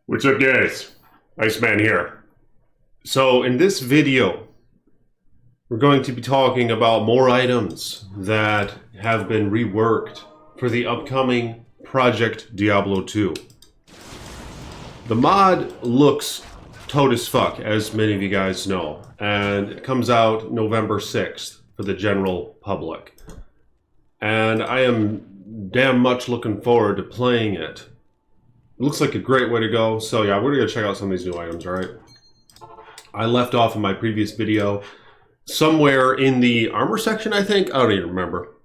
What's up, guys? Iceman here. So in this video, we're going to be talking about more items that have been reworked for the upcoming Project Diablo 2. The mod looks toad as fuck, as many of you guys know, and it comes out November 6th for the general public. And I am damn much looking forward to playing it. It looks like a great way to go. So yeah, we're going to check out some of these new items, alright? I left off in my previous video somewhere in the armor section, I think. I don't even remember.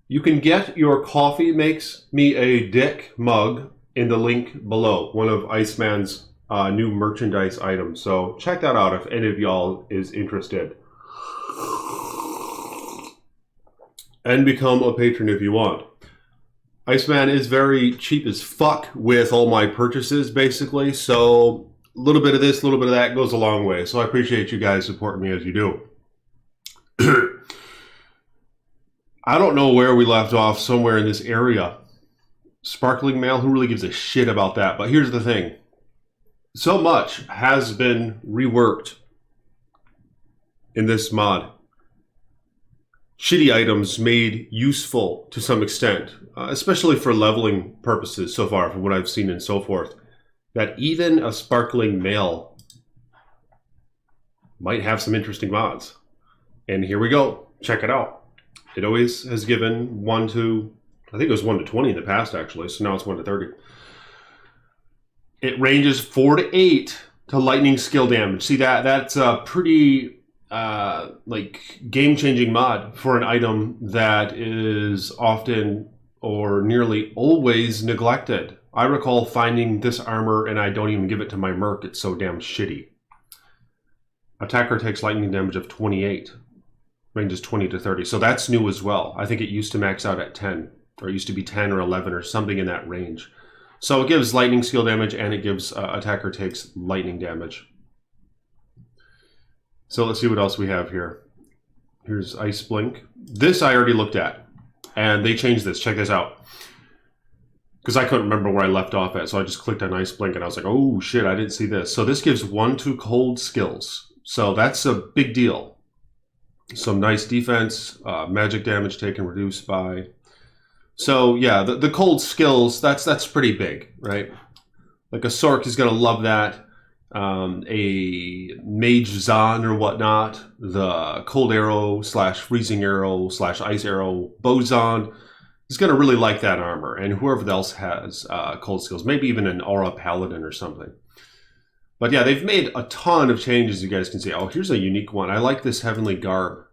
You can get your Coffee Makes Me a Dick mug in the link below. One of Iceman's new merchandise items. So check that out if any of y'all is interested. And become a patron if you want. Iceman is very cheap as fuck with all my purchases, basically. So a little bit of this, a little bit of that goes a long way. So I appreciate you guys supporting me as you do. I don't know where we left off, somewhere in this area. Sparkling mail, who really gives a shit about that? But here's the thing. So much has been reworked in this mod. Shitty items made useful to some extent, especially for leveling purposes so far, from what I've seen and so forth, that even a sparkling mail might have some interesting mods. And here we go. Check it out. It always has given 1 to, I think it was 1 to 20 in the past, actually, so now it's 1 to 30. It ranges 4 to 8 to lightning skill damage. See, that's a pretty like game-changing mod for an item that is often or nearly always neglected. I recall finding this armor and I don't even give it to my merc. It's so damn shitty. Attacker takes lightning damage of 28. Ranges 20 to 30. So that's new as well. I think it used to max out at 10. Or it used to be 10 or 11 or something in that range. So it gives lightning skill damage and it gives attacker takes lightning damage. So let's see what else we have here. Here's Ice Blink. This I already looked at. And they changed this. Check this out. Because I couldn't remember where I left off at. So I just clicked on Ice Blink and I was like, oh shit, I didn't see this. So this gives 1 to cold skills. So that's a big deal. Some nice defense. Magic damage taken reduced by. So yeah, the cold skills, that's pretty big, right? Like a Sork is going to love that. A Mage Zahn or whatnot, the Cold Arrow / Freezing Arrow / Ice Arrow Boson is going to really like that armor, and whoever else has cold skills, maybe even an Aura Paladin or something. But yeah, they've made a ton of changes, you guys can see. Oh, here's a unique one. I like this Heavenly Garb,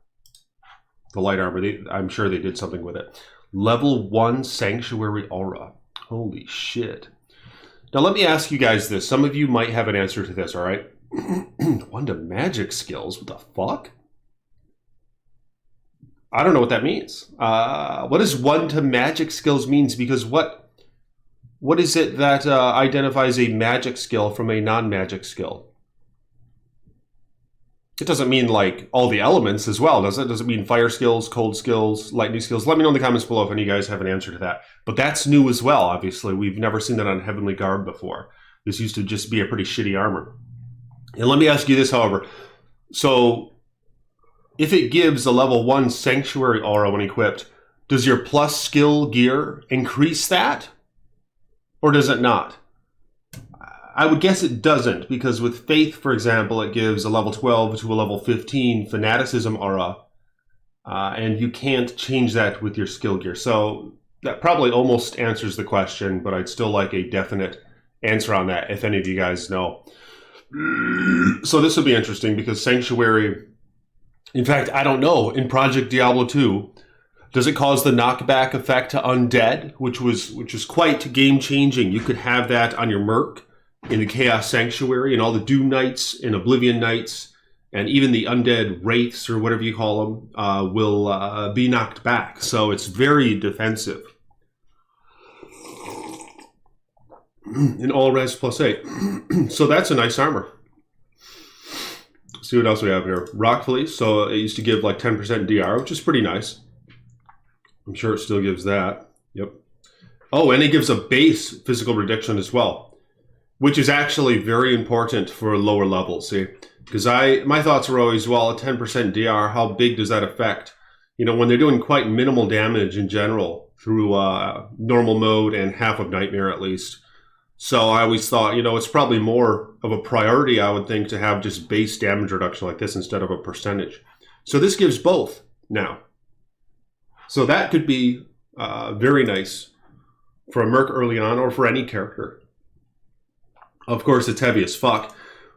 the light armor. I'm sure they did something with it. Level 1 Sanctuary Aura. Holy shit. Now, let me ask you guys this. Some of you might have an answer to this, all right? 1 to magic skills? What the fuck? I don't know what that means. What does 1 to magic skills means? Because what is it that identifies a magic skill from a non-magic skill? It doesn't mean like all the elements as well, does it? Does it mean fire skills, cold skills, lightning skills? Let me know in the comments below if any of you guys have an answer to that. But that's new as well, obviously. We've never seen that on Heavenly Garb before. This used to just be a pretty shitty armor. And let me ask you this, however. So, if it gives a level 1 Sanctuary Aura when equipped, does your plus skill gear increase that? Or does it not? I would guess it doesn't, because with Faith, for example, it gives a level 12 to a level 15 Fanaticism Aura, and you can't change that with your skill gear. So that probably almost answers the question, but I'd still like a definite answer on that, if any of you guys know. So this will be interesting, because Sanctuary, in fact, I don't know, in Project Diablo 2, does it cause the knockback effect to Undead, which was quite game-changing. You could have that on your Merc, in the Chaos Sanctuary, and all the Doom Knights and Oblivion Knights, and even the Undead Wraiths, or whatever you call them, will be knocked back. So it's very defensive. In all res +8. So that's a nice armor. Let's see what else we have here. Rock Fleece. So it used to give like 10% DR, which is pretty nice. I'm sure it still gives that. Yep. Oh, and it gives a base physical reduction as well. which is actually very important for lower levels, see? Because my thoughts were always, well, a 10% DR, how big does that affect? You know, when they're doing quite minimal damage in general through normal mode and half of Nightmare at least. So I always thought, you know, it's probably more of a priority, I would think, to have just base damage reduction like this instead of a percentage. So this gives both now. So that could be very nice for a Merc early on or for any character. Of course, it's heavy as fuck.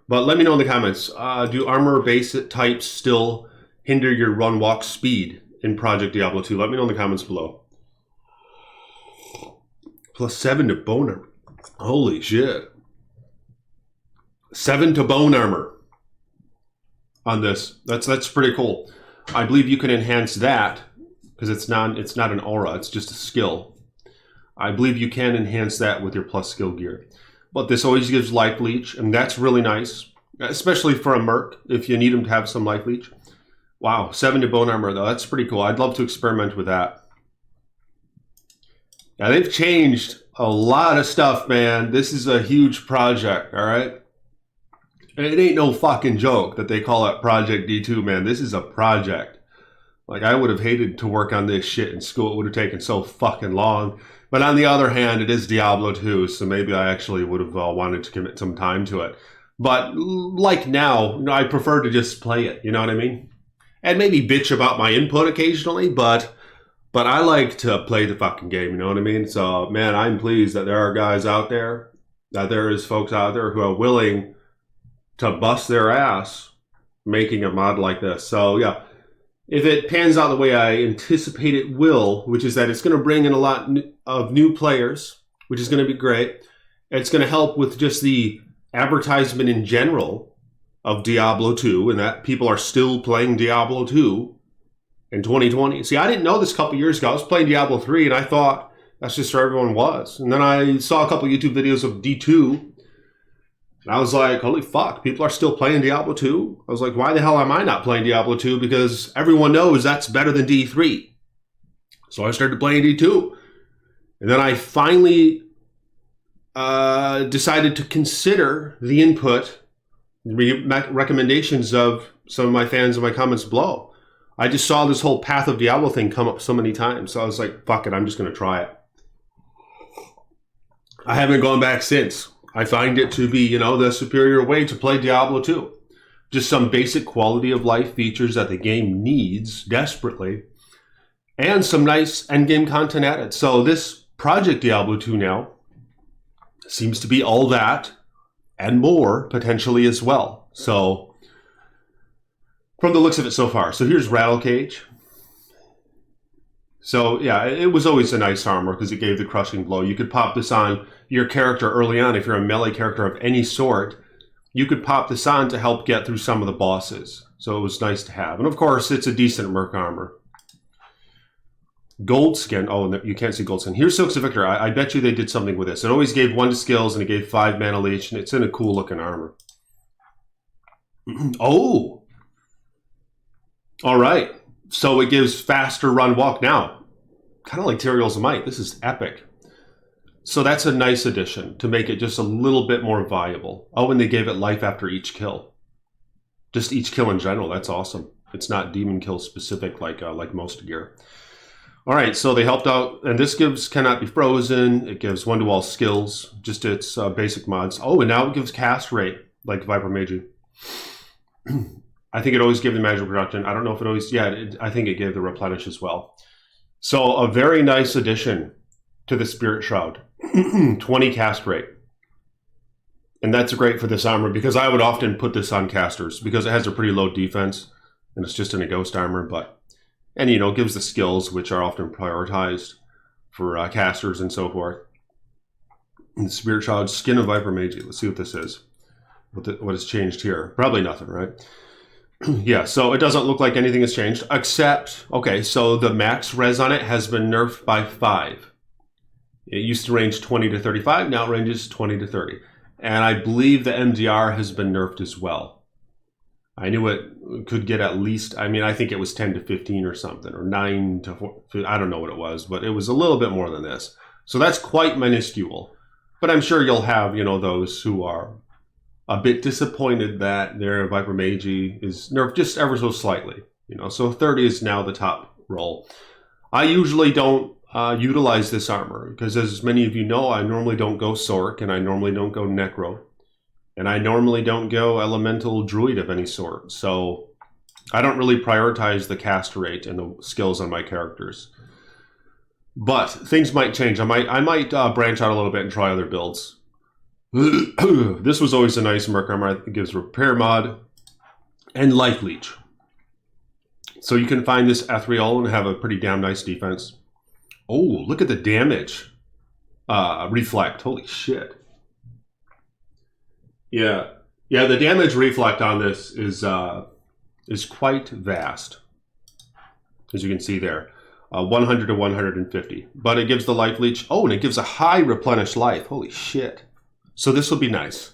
But let me know in the comments, do armor base types still hinder your run walk speed in Project Diablo 2? Let me know in the comments below. +7 to bone armor. Holy shit. 7 to bone armor on this. That's pretty cool. I believe you can enhance that because it's not an aura, it's just a skill. I believe you can enhance that with your plus skill gear. But this always gives life leech, and that's really nice, especially for a Merc if you need him to have some life leech. Wow, 7 to bone armor though, that's pretty cool. I'd love to experiment with that. Now they've changed a lot of stuff, man. This is a huge project, all right? And it ain't no fucking joke that they call it Project D2, man. This is a project. Like, I would have hated to work on this shit in school. It would have taken so fucking long. But on the other hand, it is Diablo 2, so maybe I actually would have wanted to commit some time to it. But like now, you know, I prefer to just play it, you know what I mean? And maybe bitch about my input occasionally, but I like to play the fucking game, you know what I mean? So, man, I'm pleased that there are guys out there, that there is folks out there who are willing to bust their ass making a mod like this. So, yeah, if it pans out the way I anticipate it will, which is that it's going to bring in a lot of new players, which is going to be great. It's going to help with just the advertisement in general of Diablo 2, and that people are still playing Diablo 2 in 2020. See, I didn't know this a couple years ago. I was playing Diablo 3, and I thought that's just where everyone was. And then I saw a couple YouTube videos of D2, and I was like, holy fuck, people are still playing Diablo 2? I was like, why the hell am I not playing Diablo 2? Because everyone knows that's better than D3. So I started playing D2. And then I finally decided to consider the input, recommendations of some of my fans in my comments below. I just saw this whole Path of Diablo thing come up so many times. So I was like, fuck it, I'm just going to try it. I haven't gone back since. I find it to be, you know, the superior way to play Diablo 2. Just some basic quality of life features that the game needs desperately. And some nice endgame content added. So this Project Diablo 2 now seems to be all that and more potentially as well. So from the looks of it so far. So here's Rattle Cage. So yeah, it was always a nice armor because it gave the crushing blow. You could pop this on your character early on. If you're a melee character of any sort, you could pop this on to help get through some of the bosses. So it was nice to have. And of course, it's a decent Merc armor. Gold skin. Oh, you can't see gold skin. Here's Silks of Victor. I bet you they did something with this. It always gave 1 to skills and it gave 5 mana leech, and it's in a cool looking armor. Oh! All right. So it gives faster run walk now. Kind of like Tyrael's Might. This is epic. So that's a nice addition to make it just a little bit more viable. Oh, and they gave it life after each kill. Just each kill in general. That's awesome. It's not demon kill specific like most gear. All right, so they helped out, and this gives cannot be frozen. It gives 1 to all skills, just its basic mods. Oh, and now it gives cast rate like Viper Magi. I think it always gave the magic reduction. I don't know if it always, I think it gave the replenish as well. So a very nice addition to the Spirit Shroud. 20 cast rate. And that's great for this armor because I would often put this on casters because it has a pretty low defense and it's just in a ghost armor, and you know, it gives the skills which are often prioritized for casters and so forth. And the Spirit Shroud, Skin of Viper Magi. Let's see what this is. What has changed here? Probably nothing, right? Yeah, so it doesn't look like anything has changed, except, okay, so the max res on it has been nerfed by 5. It used to range 20 to 35, now it ranges 20 to 30. And I believe the MDR has been nerfed as well. I knew it could get at least, I mean, I think it was 10 to 15 or something, or 9 to 4, I don't know what it was, but it was a little bit more than this. So that's quite minuscule. But I'm sure you'll have, you know, those who are a bit disappointed that their Viper Magi is nerfed just ever so slightly. You know, so 30 is now the top roll. I usually don't utilize this armor because, as many of you know, I normally don't go Sork, and I normally don't go Necro, and I normally don't go Elemental Druid of any sort. So I don't really prioritize the cast rate and the skills on my characters. But things might change. I might branch out a little bit and try other builds. This was always a nice Merc armor. It gives repair mod and life leech. So you can find this ethereal and have a pretty damn nice defense. Oh, look at the damage. Reflect. Holy shit. Yeah. Yeah, the damage reflect on this is quite vast. As you can see there. 100 to 150. But it gives the life leech. Oh, and it gives a high replenished life. Holy shit. So this will be nice.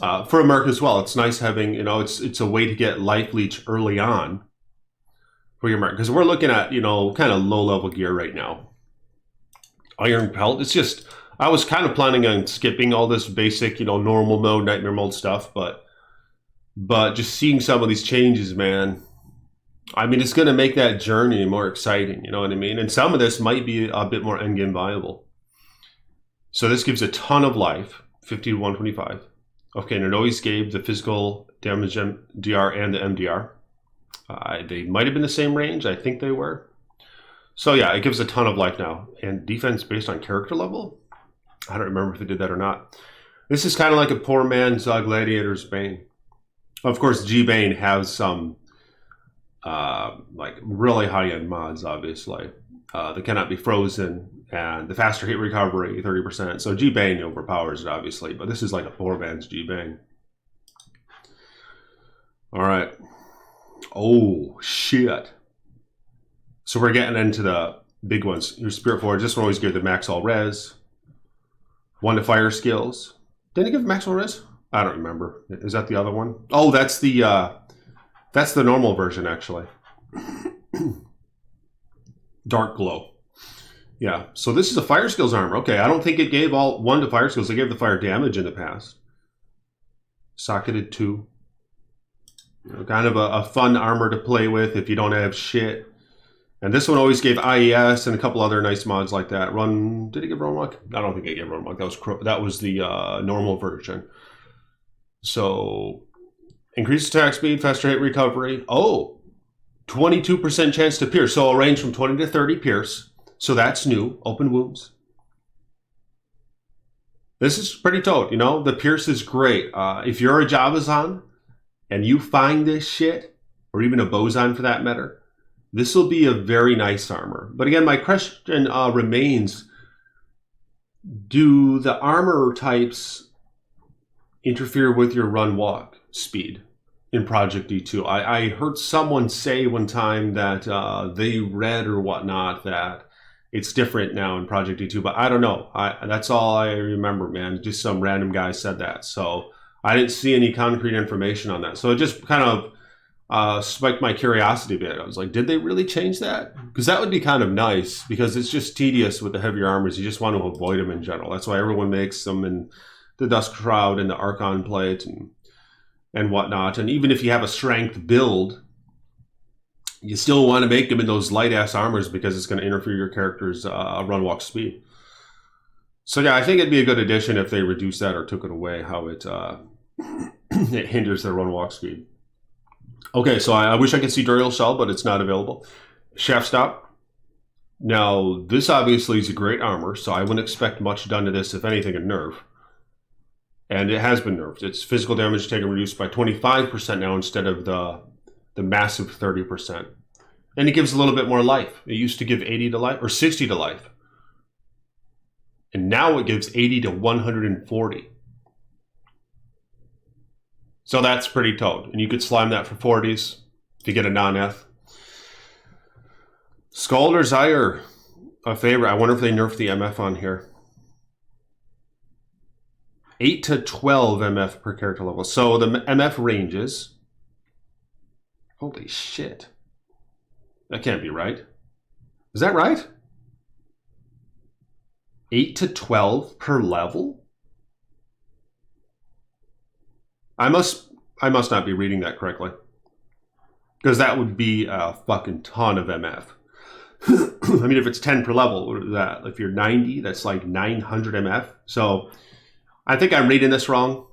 For a Merc as well, it's nice having, you know, it's a way to get life leech early on for your Merc. Because we're looking at, you know, kind of low-level gear right now. Iron Pelt, it's just, I was kind of planning on skipping all this basic, you know, normal mode, nightmare mode stuff, but just seeing some of these changes, man, I mean, it's going to make that journey more exciting, you know what I mean? And some of this might be a bit more endgame viable. So this gives a ton of life, 50 to 125. Okay, and it always gave the physical damage DR and the MDR. They might have been the same range. I think they were. So yeah, it gives a ton of life now. And defense based on character level? I don't remember if it did that or not. This is kind of like a poor man's Gladiator's Bane. Of course, G-Bane has some like really high-end mods, obviously. They cannot be frozen. And the faster hit recovery, 30%. So G-Bane overpowers it, obviously. But this is like a poor man's G-Bane. All right. Oh, shit. So we're getting into the big ones. Your Spirit Forge. This one always gives the max all res. 1 to fire skills. Didn't it give max all res? I don't remember. Is that the other one? Oh, that's the normal version, actually. Dark Glow. Yeah, so this is a fire skills armor. Okay, I don't think it gave all 1 to fire skills. It gave the fire damage in the past. Socketed 2. You know, kind of a fun armor to play with if you don't have shit. And this one always gave IES and a couple other nice mods like that. Run, did it give Run Walk? I don't think it gave Run Walk. That was the normal version. So, increased attack speed, faster hit recovery. Oh, 22% chance to pierce. So a range from 20 to 30 pierce. So that's new. Open wounds. This is pretty tote, you know? The pierce is great. If you're a Javazon and you find this shit, or even a Bozon for that matter, this will be a very nice armor. But again, my question remains, do the armor types interfere with your run-walk speed in Project D2? I heard someone say one time that they read or whatnot that it's different now in Project D2, but I don't know. That's all I remember, man. Just some random guy said that. So I didn't see any concrete information on that. So it just kind of spiked my curiosity a bit. I was like, did they really change that? Because that would be kind of nice, because it's just tedious with the heavier armors. You just want to avoid them in general. That's why everyone makes them in the Dusk Shroud and the Archon plate and whatnot. And even if you have a strength build, you still want to make them in those light-ass armors because it's going to interfere your character's run-walk speed. So yeah, I think it'd be a good addition if they reduced that or took it away, how it it hinders their run-walk speed. Okay, so I wish I could see Duriel Shell, but it's not available. Shaft Stop. Now, this obviously is a great armor, so I wouldn't expect much done to this, if anything, a nerf. And it has been nerfed. Its physical damage taken reduced by 25% now instead of the massive 30%. And it gives a little bit more life. It used to give 80 to life, or 60 to life. And now it gives 80 to 140. So that's pretty toad. And you could slime that for 40s to get a non-eth. Scalder's Ire, a favorite. I wonder if they nerfed the MF on here. 8 to 12 MF per character level. So the MF ranges. Holy shit. That can't be right. Is that right? 8 to 12 per level? I must not be reading that correctly. Because that would be a fucking ton of MF. I mean, if it's 10 per level, what is that? If you're 90, that's like 900 MF. So I think I'm reading this wrong,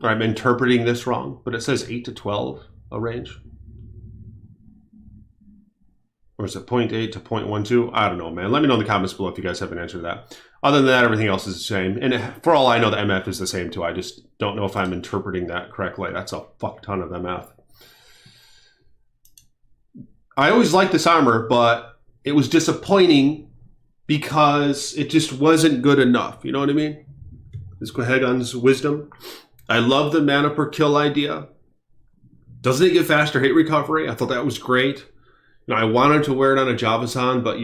or I'm interpreting this wrong, but it says 8 to 12 a range. Or is it 0.8 to 0.12? I don't know, man. Let me know in the comments below if you guys have an answer to that. Other than that, everything else is the same. And for all I know, the MF is the same too. I just don't know if I'm interpreting that correctly. That's a fuck ton of MF. I always liked this armor, but it was disappointing because it just wasn't good enough. You know what I mean? This Quahegon's Wisdom. I love the mana per kill idea. Doesn't it give faster hit recovery? I thought that was great. You know, I wanted to wear it on a Javazan, but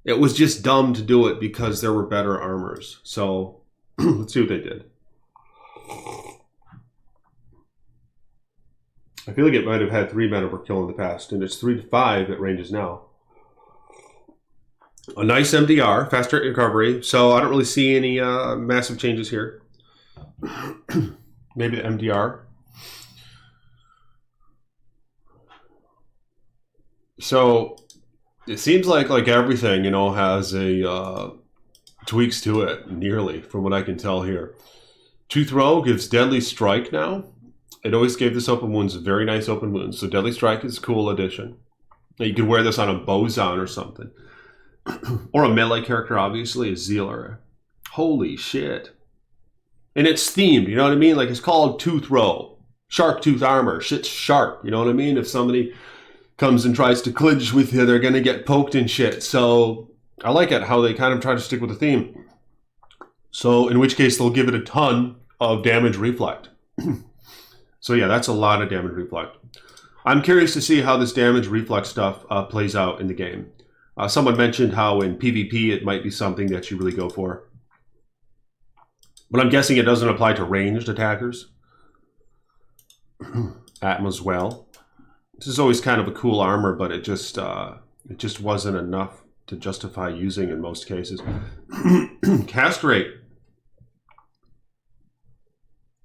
it was just dumb to do it because there were better armors. So let's see what they did. I feel like it might have had 3 mana per kill in the past, and it's 3 to 5 at ranges now. A nice MDR, faster hit recovery, so I don't really see any massive changes here. Maybe the MDR. So it seems like everything, you know, has a tweaks to it, nearly, from what I can tell here. Tooth Row gives Deadly Strike now. It always gave this open wounds very nice open wounds. So Deadly Strike is a cool addition. Now you could wear this on a Bozon or something. Or a melee character, obviously, a Zealer. Holy shit. And it's themed, you know what I mean? Like, it's called Tooth Row. Shark Tooth Armor. Shit's sharp, you know what I mean? If somebody comes and tries to clinch with you, they're going to get poked and shit. So I like it, how they kind of try to stick with the theme. So in which case, they'll give it a ton of damage reflect. So yeah, that's a lot of damage reflect. I'm curious to see how this damage reflect stuff plays out in the game. Someone mentioned how in PvP it might be something that you really go for. But I'm guessing it doesn't apply to ranged attackers. Atma as well. This is always kind of a cool armor, but it just wasn't enough to justify using in most cases. Cast rate.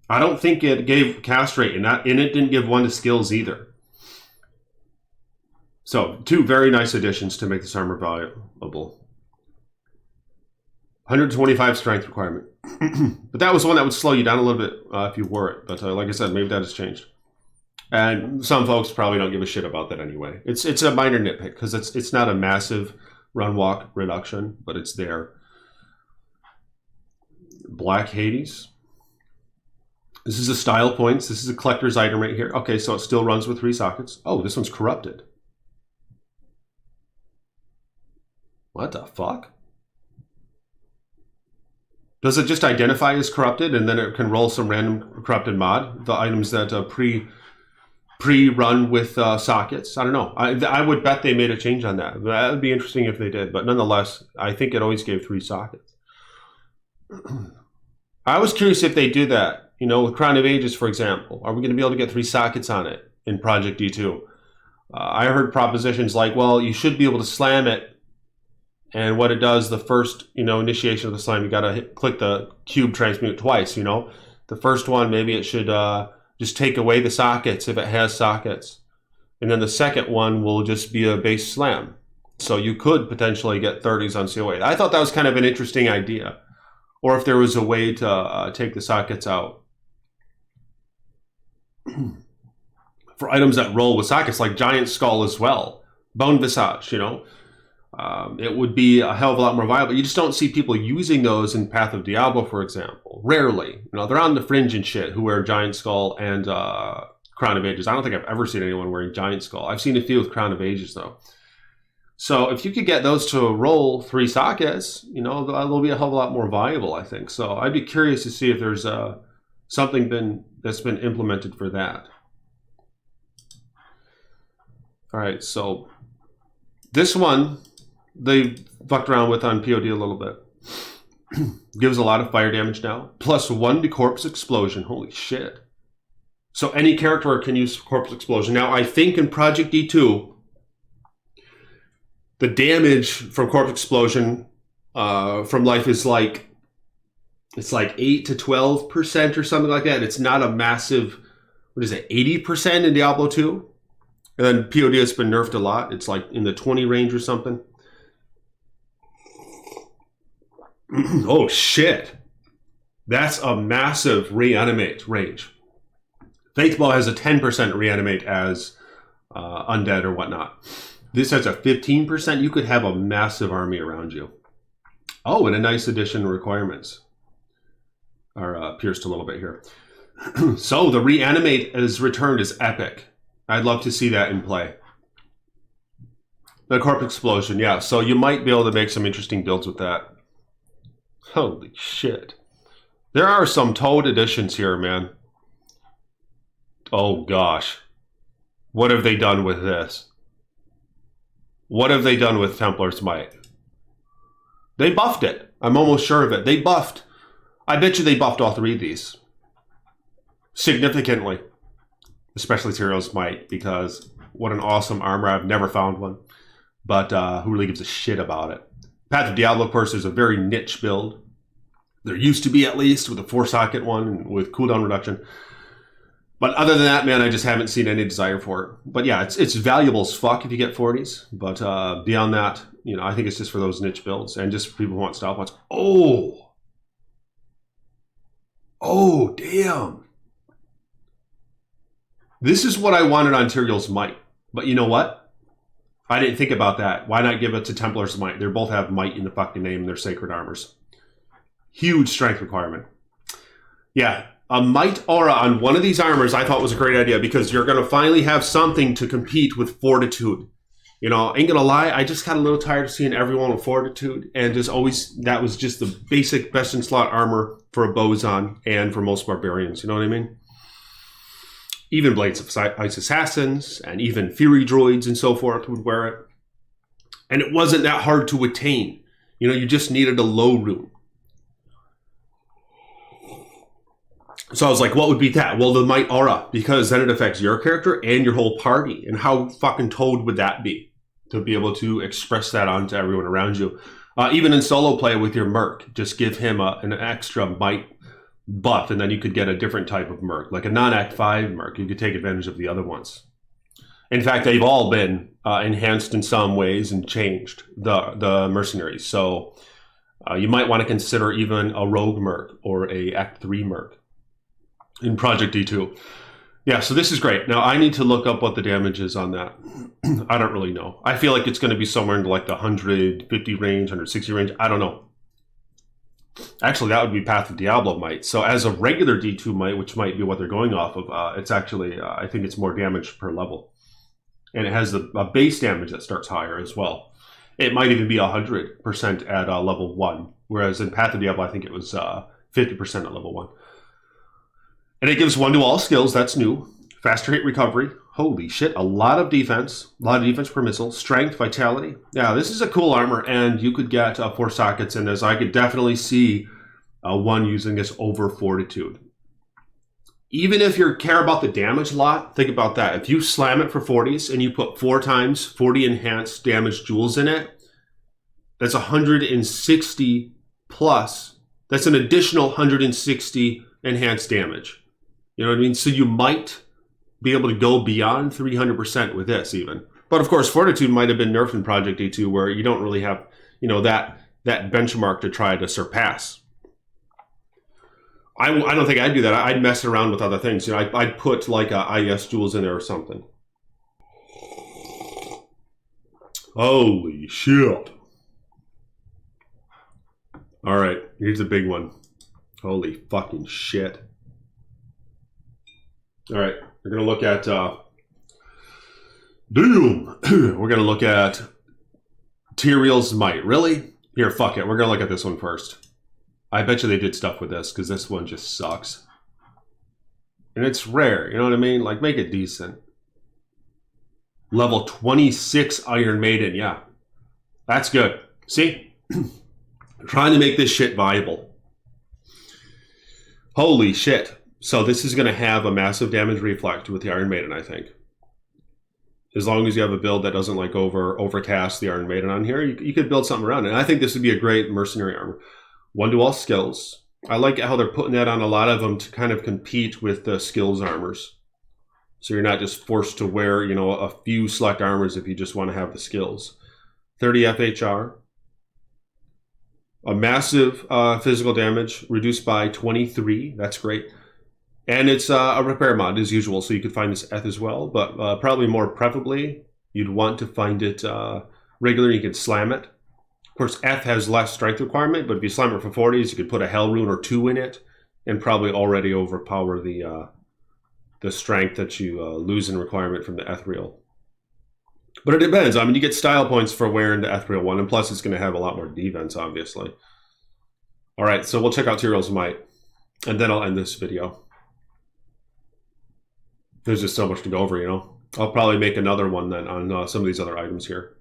I don't think it gave cast rate, and it didn't give 1 to skills either. So, 2 very nice additions to make this armor valuable. 125 strength requirement. But that was one that would slow you down a little bit if you wore it. But like I said, maybe that has changed. And some folks probably don't give a shit about that anyway. It's a minor nitpick because it's not a massive run walk reduction, but it's there. Black Hades. This is a style points. This is a collector's item right here. Okay, so it still runs with 3 sockets. Oh, this one's corrupted. What the fuck? Does it just identify as corrupted and then it can roll some random corrupted mod? The items that pre-run with sockets? I don't know. I would bet they made a change on that. That would be interesting if they did. But nonetheless, I think it always gave 3 sockets. I was curious if they do that. You know, with Crown of Ages, for example. Are we going to be able to get 3 sockets on it in Project D2? I heard propositions like, well, you should be able to slam it. And what it does, the first, initiation of the slam, you got to click the cube transmute twice, The first one, maybe it should just take away the sockets if it has sockets. And then the second one will just be a base slam. So you could potentially get 30s on COA. I thought that was kind of an interesting idea. Or if there was a way to take the sockets out. For items that roll with sockets, like Giant Skull as well. Bone Visage, it would be a hell of a lot more viable. You just don't see people using those in Path of Diablo, for example. Rarely. They're on the fringe and shit who wear Giant Skull and Crown of Ages. I don't think I've ever seen anyone wearing Giant Skull. I've seen a few with Crown of Ages, though. So if you could get those to roll 3 sockets, they'll be a hell of a lot more viable, I think. So I'd be curious to see if there's something that's been implemented for that. All right, so this one they fucked around with on POD a little bit. Gives a lot of fire damage now. +1 to Corpse Explosion. Holy shit. So any character can use Corpse Explosion. Now, I think in Project D2, the damage from Corpse Explosion from life is like, it's like 8 to 12% or something like that. It's not a massive, what is it, 80% in Diablo 2? And then POD has been nerfed a lot. It's like in the 20 range or something. Oh, shit. That's a massive reanimate range. Faithball has a 10% reanimate as undead or whatnot. This has a 15%. You could have a massive army around you. Oh, and a nice addition requirements are pierced a little bit here. So the reanimate as returned is epic. I'd love to see that in play. The corpse explosion, yeah. So you might be able to make some interesting builds with that. Holy shit. There are some Toad additions here, man. Oh gosh. What have they done with this? What have they done with Templar's Might? They buffed it. I'm almost sure of it. They buffed. I bet you they buffed all three of these. Significantly. Especially Tyrael's Might, because what an awesome armor. I've never found one. But who really gives a shit about it? Path of Diablo, of course, is a very niche build. There used to be, at least, with a 4-socket one with cooldown reduction. But other than that, man, I just haven't seen any desire for it. But yeah, it's valuable as fuck if you get 40s. But beyond that, you know, I think it's just for those niche builds and just for people who want stopwatch. Oh! Oh, damn! This is what I wanted on Tyrael's Might. But you know what? I didn't think about that. Why not give it to Templar's Might? They both have Might in the fucking name. They're sacred armors. Huge strength requirement. Yeah, a Might aura on one of these armors I thought was a great idea, because you're going to finally have something to compete with Fortitude. You know, ain't gonna lie, I just got a little tired of seeing everyone with Fortitude, and just always, that was just the basic best in slot armor for a Bozon and for most barbarians, you know what I mean? Even Blades of Ice Assassins and even Fury Droids and so forth would wear it. And it wasn't that hard to attain. You know, you just needed a low rune. So I was like, what would beat that? Well, the Might Aura, because then it affects your character and your whole party. And how fucking Toad would that be? To be able to express that onto everyone around you. Even in solo play with your Merc, just give him an extra Might buff, and then you could get a different type of Merc. Like a non-Act 5 Merc, you could take advantage of the other ones. In fact, they've all been enhanced in some ways and changed, the mercenaries. So you might want to consider even a Rogue Merc or a Act 3 Merc in Project D2. Yeah, so this is great. Now, I need to look up what the damage is on that. I don't really know. I feel like it's going to be somewhere into like the 150 range, 160 range. I don't know. Actually, that would be Path of Diablo Might. So as a regular D2 Might, which might be what they're going off of, it's actually, I think it's more damage per level. And it has a base damage that starts higher as well. It might even be 100% at level 1. Whereas in Path of Diablo, I think it was 50% at level 1. And it gives 1 to all skills. That's new. Faster hit recovery. Holy shit. A lot of defense. A lot of defense per missile. Strength, vitality. Yeah, this is a cool armor. And you could get 4 sockets in this. I could definitely see one using this over Fortitude. Even if you care about the damage a lot, think about that. If you slam it for 40s and you put 4 times 40 enhanced damage jewels in it, that's 160 plus. That's an additional 160 enhanced damage. You know what I mean? So you might be able to go beyond 300% with this even. But of course, Fortitude might have been nerfed in Project D2 where you don't really have, you know, that benchmark to try to surpass. I don't think I'd do that. I'd mess around with other things. You know, I'd put like IS jewels in there or something. Holy shit. All right, here's a big one. Holy fucking shit. All right, we're going to look at Doom. We're going to look at Tyrael's Might. Really? Here, fuck it. We're going to look at this one first. I bet you they did stuff with this because this one just sucks. And it's rare, you know what I mean? Like, make it decent. Level 26 Iron Maiden, yeah. That's good. See? Trying to make this shit viable. Holy shit. So this is going to have a massive damage reflect with the Iron Maiden, I think. As long as you have a build that doesn't like overcast the Iron Maiden on here, you could build something around it. And I think this would be a great mercenary armor. 1 to all skills. I like how they're putting that on a lot of them to kind of compete with the skills armors. So you're not just forced to wear, you know, a few select armors if you just want to have the skills. 30 FHR. A massive physical damage, reduced by 23. That's great. And it's a repair mod as usual, so you could find this Eth as well, but probably more preferably, you'd want to find it regular. You could slam it. Of course, Eth has less strength requirement, but if you slam it for 40s, you could put a Hell Rune or 2 in it, and probably already overpower the strength that you lose in requirement from the Ethereal. But it depends. I mean, you get style points for wearing the Ethereal one, and plus it's going to have a lot more defense, obviously. All right, so we'll check out Tyrael's Might, and then I'll end this video. There's just so much to go over, you know. I'll probably make another one then on some of these other items here.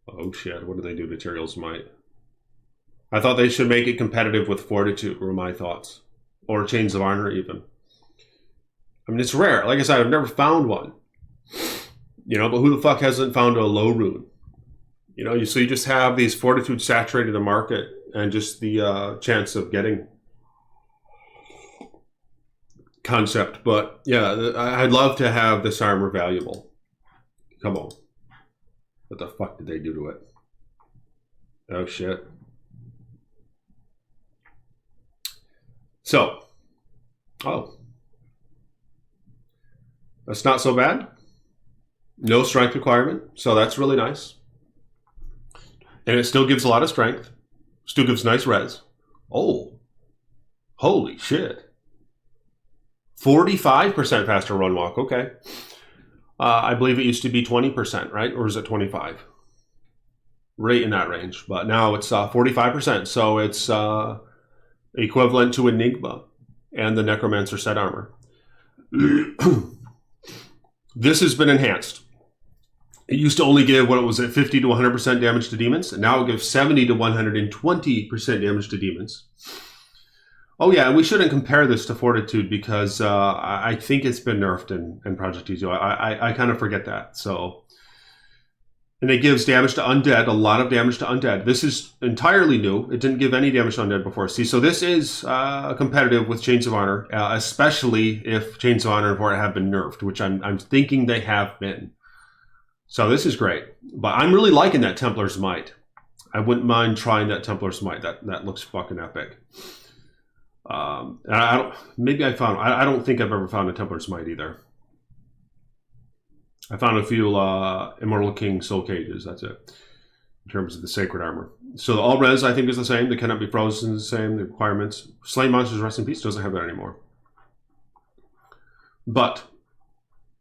Oh shit, what do they do to Tyrael's Might? I thought they should make it competitive with Fortitude, were my thoughts. Or Chains of Honor, even. I mean, it's rare. Like I said, I've never found one. You know, but who the fuck hasn't found a low rune? You know, so you just have these Fortitude saturated the market and just the chance of getting concept. But yeah, I'd love to have this armor valuable. Come on. What the fuck did they do to it? Oh shit. So, oh. That's not so bad. No strength requirement, so that's really nice. And it still gives a lot of strength. Still gives nice res. Oh. Holy shit. 45% faster run walk, okay. I believe it used to be 20%, right? Or is it 25? Right in that range. But now it's 45%, so it's equivalent to Enigma and the Necromancer set armor. This has been enhanced. It used to only give, what was it, 50 to 100% damage to demons, and now it gives 70 to 120% damage to demons. Oh yeah, and we shouldn't compare this to Fortitude because I think it's been nerfed in Project Ezo. I kind of forget that. So, and it gives damage to undead, a lot of damage to undead. This is entirely new. It didn't give any damage to undead before. See, so this is competitive with Chains of Honor, especially if Chains of Honor and Fort have been nerfed, which I'm thinking they have been. So this is great. But I'm really liking that Templar's Might. I wouldn't mind trying that Templar's Might. That looks fucking epic. And I don't think I've ever found a Templar's Might either. I found a few Immortal King Soul Cages, that's it, in terms of the Sacred Armor. So the all res, I think, is the same. The Cannot Be Frozen is the same. The requirements. Slain Monsters Rest in Peace doesn't have that anymore. But,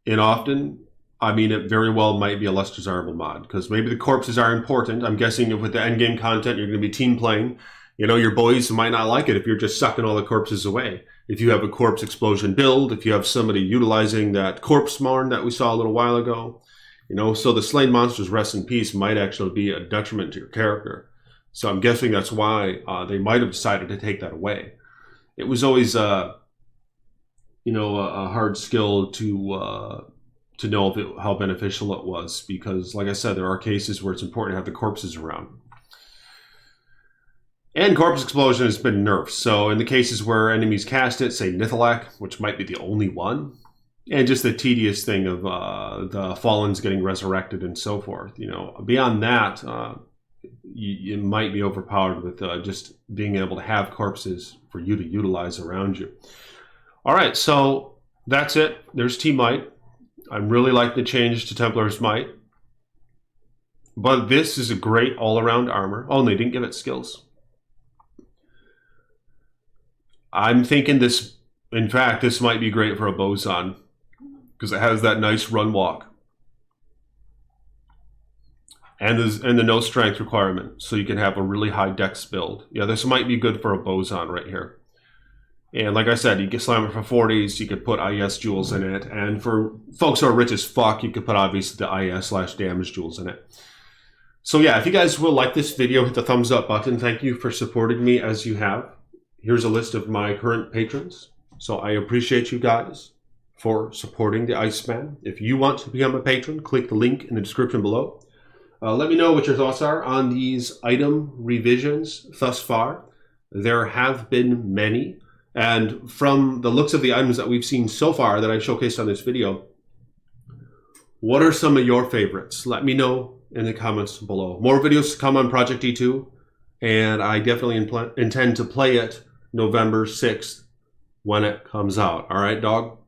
in often, I mean, it very well might be a less desirable mod, because maybe the corpses are important. I'm guessing if with the endgame content, you're going to be team playing. You know, your boys might not like it if you're just sucking all the corpses away. If you have a corpse explosion build, if you have somebody utilizing that corpse mourn that we saw a little while ago, you know, so the Slain Monsters Rest in Peace might actually be a detriment to your character. So I'm guessing that's why they might have decided to take that away. It was always, you know, a hard skill to know how beneficial it was, because, like I said, there are cases where it's important to have the corpses around. And Corpse Explosion has been nerfed, so in the cases where enemies cast it, say Nithalak, which might be the only one, and just the tedious thing of the Fallens getting resurrected and so forth, you know, beyond that, you might be overpowered with just being able to have corpses for you to utilize around you. All right, so that's it. There's T-Might. I really like the change to Templar's Might. But this is a great all-around armor. Oh, and they didn't give it skills. I'm thinking this, in fact, this might be great for a Boson, because it has that nice run walk. And the no strength requirement, so you can have a really high dex build. Yeah, this might be good for a Boson right here. And like I said, you can slam it for 40s, you could put IS jewels in it, and for folks who are rich as fuck, you could put obviously the IS/damage jewels in it. So yeah, if you guys will like this video, hit the thumbs up button. Thank you for supporting me as you have. Here's a list of my current patrons. So I appreciate you guys. for supporting the Iceman. If you want to become a patron, click the link in the description below. Let me know what your thoughts are on these item revisions thus far. There have been many, and from the looks of the items that we've seen so far that I showcased on this video, what are some of your favorites? Let me know in the comments below. More videos to come on Project D2, and I definitely intend to play it November 6th when it comes out. All right, dog?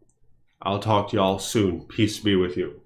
I'll talk to y'all soon. Peace be with you.